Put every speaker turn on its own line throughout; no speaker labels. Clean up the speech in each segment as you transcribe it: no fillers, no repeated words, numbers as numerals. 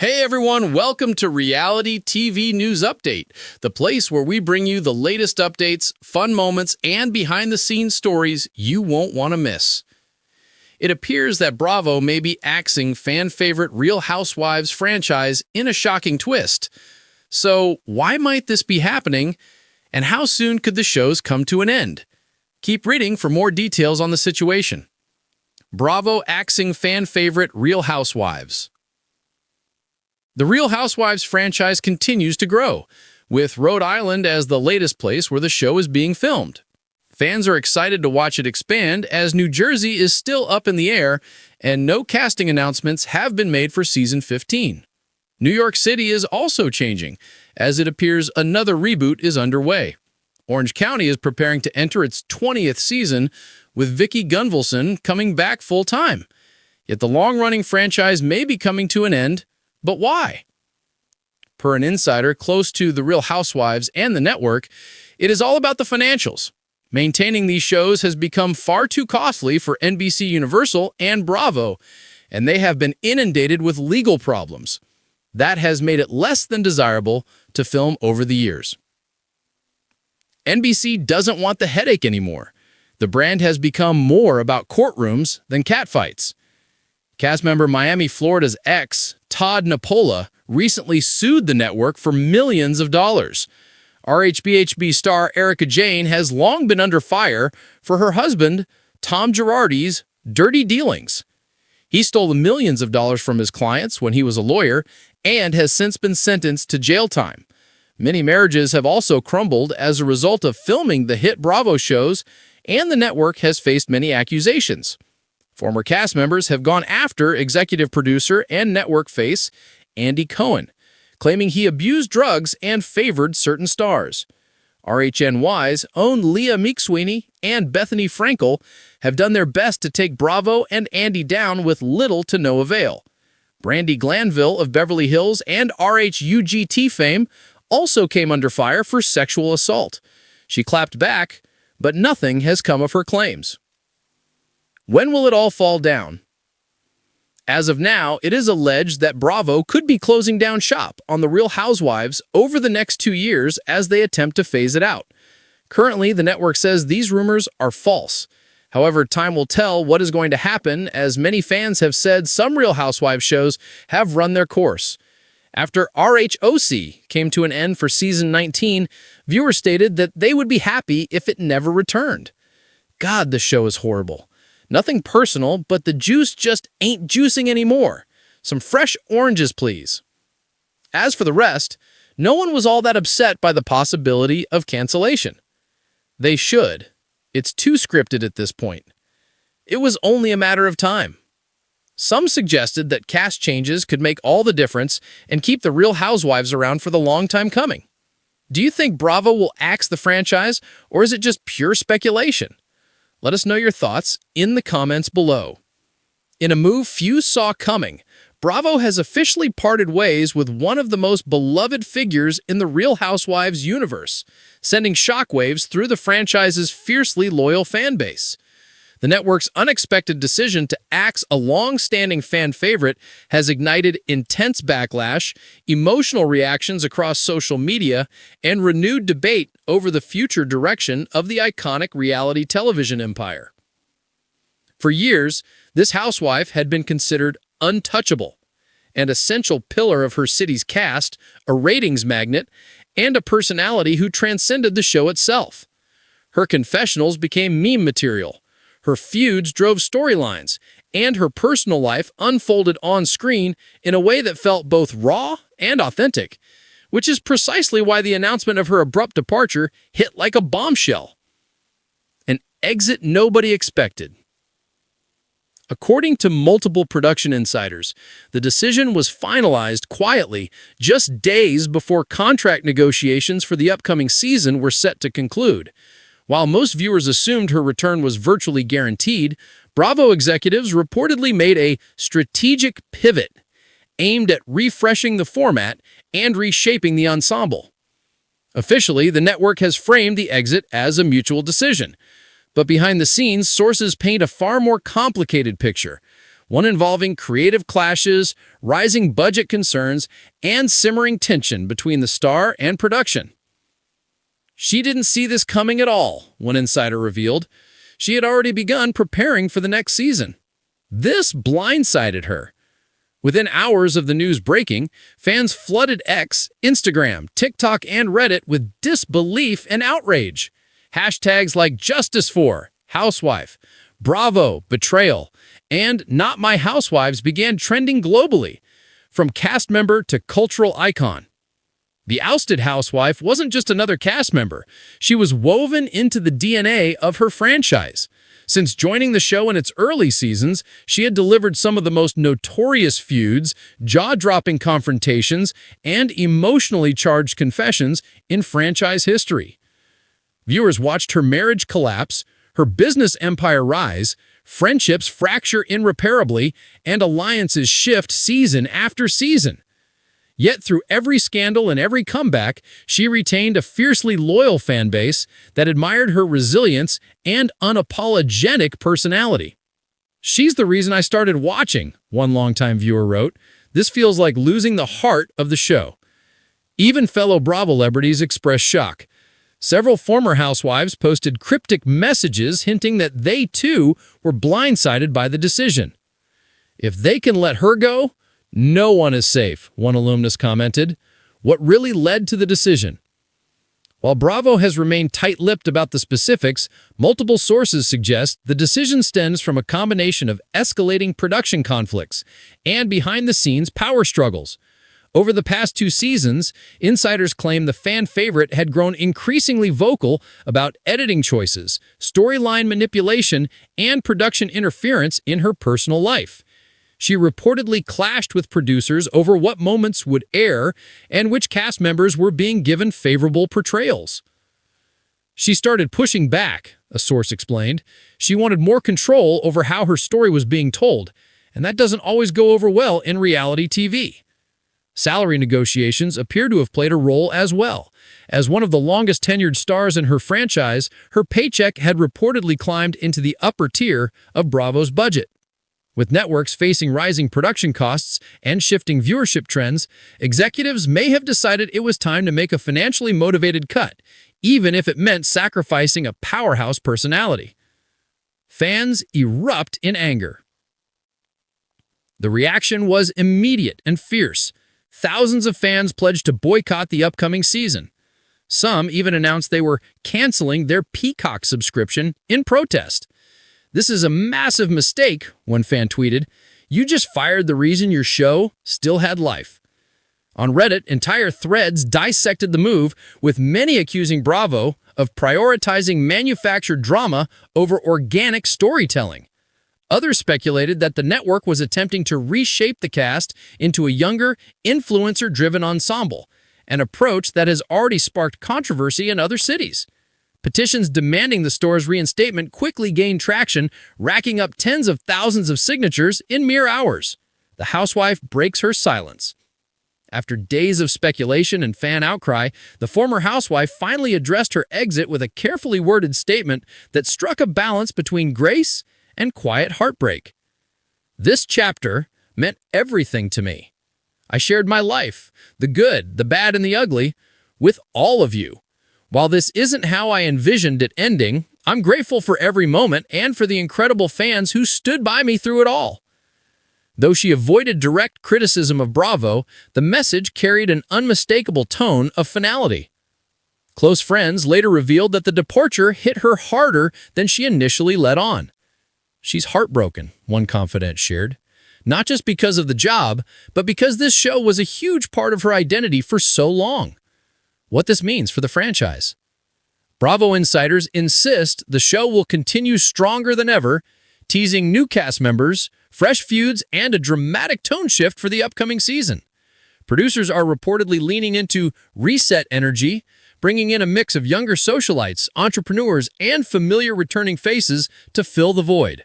Hey everyone, welcome to Reality TV News Update, the place where we bring you the latest updates, fun moments, and behind-the-scenes stories you won't want to miss. It appears that Bravo may be axing fan-favorite Real Housewives franchise in a shocking twist. So, why might this be happening, and how soon could the shows come to an end? Keep reading for more details on the situation. Bravo axing fan-favorite Real Housewives. The Real Housewives franchise continues to grow, with Rhode Island as the latest place where the show is being filmed. Fans are excited to watch it expand as New Jersey is still up in the air and no casting announcements have been made for season 15. New York City is also changing, as it appears another reboot is underway. Orange County is preparing to enter its 20th season, with Vicki Gunvalson coming back full-time. Yet the long-running franchise may be coming to an end. But why? Per an insider close to The Real Housewives and the network, it is all about the financials. Maintaining these shows has become far too costly for NBC Universal and Bravo, and they have been inundated with legal problems. That has made it less than desirable to film over the years. NBC doesn't want the headache anymore. The brand has become more about courtrooms than catfights. Cast member Miami, Florida's ex, Todd Napola, recently sued the network for millions of dollars. RHBHB star Erica Jane has long been under fire for her husband, Tom Girardi's dirty dealings. He stole millions of dollars from his clients when he was a lawyer and has since been sentenced to jail time. Many marriages have also crumbled as a result of filming the hit Bravo shows, and the network has faced many accusations. Former cast members have gone after executive producer and network face Andy Cohen, claiming he abused drugs and favored certain stars. RHNY's own Leah McSweeney and Bethany Frankel have done their best to take Bravo and Andy down with little to no avail. Brandy Glanville of Beverly Hills and RHUGT fame also came under fire for sexual assault. She clapped back, but nothing has come of her claims. When will it all fall down? As of now, it is alleged that Bravo could be closing down shop on The Real Housewives over the next 2 years as they attempt to phase it out. Currently, the network says these rumors are false. However, time will tell what is going to happen, as many fans have said some Real Housewives shows have run their course. After RHOC came to an end for season 19, viewers stated that they would be happy if it never returned. God, the show is horrible. Nothing personal, but the juice just ain't juicing anymore. Some fresh oranges, please. As for the rest, no one was all that upset by the possibility of cancellation. They should. It's too scripted at this point. It was only a matter of time. Some suggested that cast changes could make all the difference and keep the Real Housewives around for the long time coming. Do you think Bravo will axe the franchise, or is it just pure speculation? Let us know your thoughts in the comments below. In a move few saw coming, Bravo has officially parted ways with one of the most beloved figures in the Real Housewives universe, sending shockwaves through the franchise's fiercely loyal fan base. The network's unexpected decision to axe a long-standing fan favorite has ignited intense backlash, emotional reactions across social media, and renewed debate over the future direction of the iconic reality television empire. For years, this housewife had been considered untouchable, an essential pillar of her city's cast, a ratings magnet, and a personality who transcended the show itself. Her confessionals became meme material. Her feuds drove storylines, and her personal life unfolded on screen in a way that felt both raw and authentic, which is precisely why the announcement of her abrupt departure hit like a bombshell. An exit nobody expected. According to multiple production insiders, the decision was finalized quietly just days before contract negotiations for the upcoming season were set to conclude. While most viewers assumed her return was virtually guaranteed, Bravo executives reportedly made a strategic pivot aimed at refreshing the format and reshaping the ensemble. Officially, the network has framed the exit as a mutual decision, but behind the scenes, sources paint a far more complicated picture. one involving creative clashes, rising budget concerns, and simmering tension between the star and production. She didn't see this coming at all, one insider revealed. She had already begun preparing for the next season. This blindsided her. Within hours of the news breaking, fans flooded X, Instagram, TikTok, and Reddit with disbelief and outrage. Hashtags like Justice for, Housewife, Bravo, Betrayal, and Not My Housewives began trending globally, from cast member to cultural icon. The ousted housewife wasn't just another cast member. She was woven into the DNA of her franchise. Since joining the show in its early seasons, she had delivered some of the most notorious feuds, jaw-dropping confrontations, and emotionally charged confessions in franchise history. Viewers watched her marriage collapse, her business empire rise, friendships fracture irreparably, and alliances shift season after season. Yet through every scandal and every comeback, she retained a fiercely loyal fan base that admired her resilience and unapologetic personality. "She's the reason I started watching," one longtime viewer wrote. "This feels like losing the heart of the show." Even fellow Bravo celebrities expressed shock. Several former housewives posted cryptic messages hinting that they, too, were blindsided by the decision. "If they can let her go, no one is safe," one alumnus commented. What really led to the decision? While Bravo has remained tight-lipped about the specifics, multiple sources suggest the decision stems from a combination of escalating production conflicts and behind-the-scenes power struggles. Over the past 2 seasons, insiders claim the fan favorite had grown increasingly vocal about editing choices, storyline manipulation, and production interference in her personal life. She reportedly clashed with producers over what moments would air and which cast members were being given favorable portrayals. "She started pushing back," a source explained. "She wanted more control over how her story was being told, and that doesn't always go over well in reality TV." Salary negotiations appear to have played a role as well. As one of the longest-tenured stars in her franchise, her paycheck had reportedly climbed into the upper tier of Bravo's budget. With networks facing rising production costs and shifting viewership trends, executives may have decided it was time to make a financially motivated cut, even if it meant sacrificing a powerhouse personality. Fans erupt in anger. The reaction was immediate and fierce. Thousands of fans pledged to boycott the upcoming season. Some even announced they were canceling their Peacock subscription in protest. "This is a massive mistake," one fan tweeted. "You just fired the reason your show still had life." On Reddit, entire threads dissected the move, with many accusing Bravo of prioritizing manufactured drama over organic storytelling. Others speculated that the network was attempting to reshape the cast into a younger, influencer-driven ensemble, an approach that has already sparked controversy in other cities. Petitions demanding the store's reinstatement quickly gained traction, racking up tens of thousands of signatures in mere hours. The housewife breaks her silence. After days of speculation and fan outcry, the former housewife finally addressed her exit with a carefully worded statement that struck a balance between grace and quiet heartbreak. "This chapter meant everything to me. I shared my life, the good, the bad, and the ugly, with all of you. While this isn't how I envisioned it ending, I'm grateful for every moment and for the incredible fans who stood by me through it all." Though she avoided direct criticism of Bravo, the message carried an unmistakable tone of finality. Close friends later revealed that the departure hit her harder than she initially let on. "She's heartbroken," one confidant shared. "Not just because of the job, but because this show was a huge part of her identity for so long." What this means for the franchise. Bravo insiders insist the show will continue stronger than ever, teasing new cast members, fresh feuds, and a dramatic tone shift for the upcoming season. Producers are reportedly leaning into reset energy, bringing in a mix of younger socialites, entrepreneurs, and familiar returning faces to fill the void.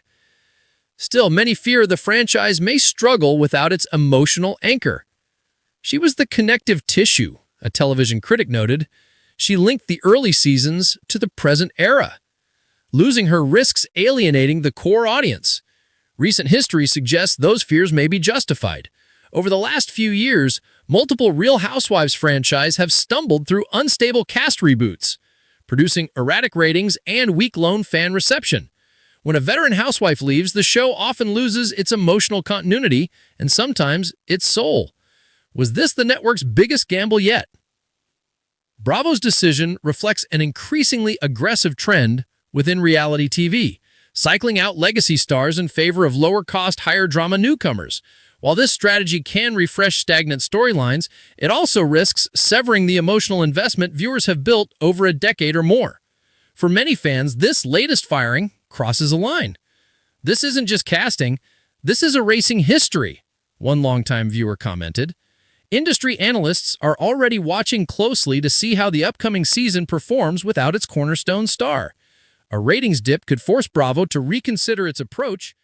Still, many fear the franchise may struggle without its emotional anchor. "She was the connective tissue," a television critic noted. "She linked the early seasons to the present era. Losing her risks alienating the core audience. Recent history suggests those fears may be justified. Over the last few years, multiple Real Housewives franchises have stumbled through unstable cast reboots, producing erratic ratings and weak-lone fan reception. When a veteran housewife leaves, the show often loses its emotional continuity and sometimes its soul. Was this the network's biggest gamble yet? Bravo's decision reflects an increasingly aggressive trend within reality TV, cycling out legacy stars in favor of lower-cost, higher-drama newcomers. While this strategy can refresh stagnant storylines, it also risks severing the emotional investment viewers have built over a decade or more. For many fans, this latest firing crosses a line. "This isn't just casting, this is erasing history," one longtime viewer commented. Industry analysts are already watching closely to see how the upcoming season performs without its cornerstone star. A ratings dip could force Bravo to reconsider its approach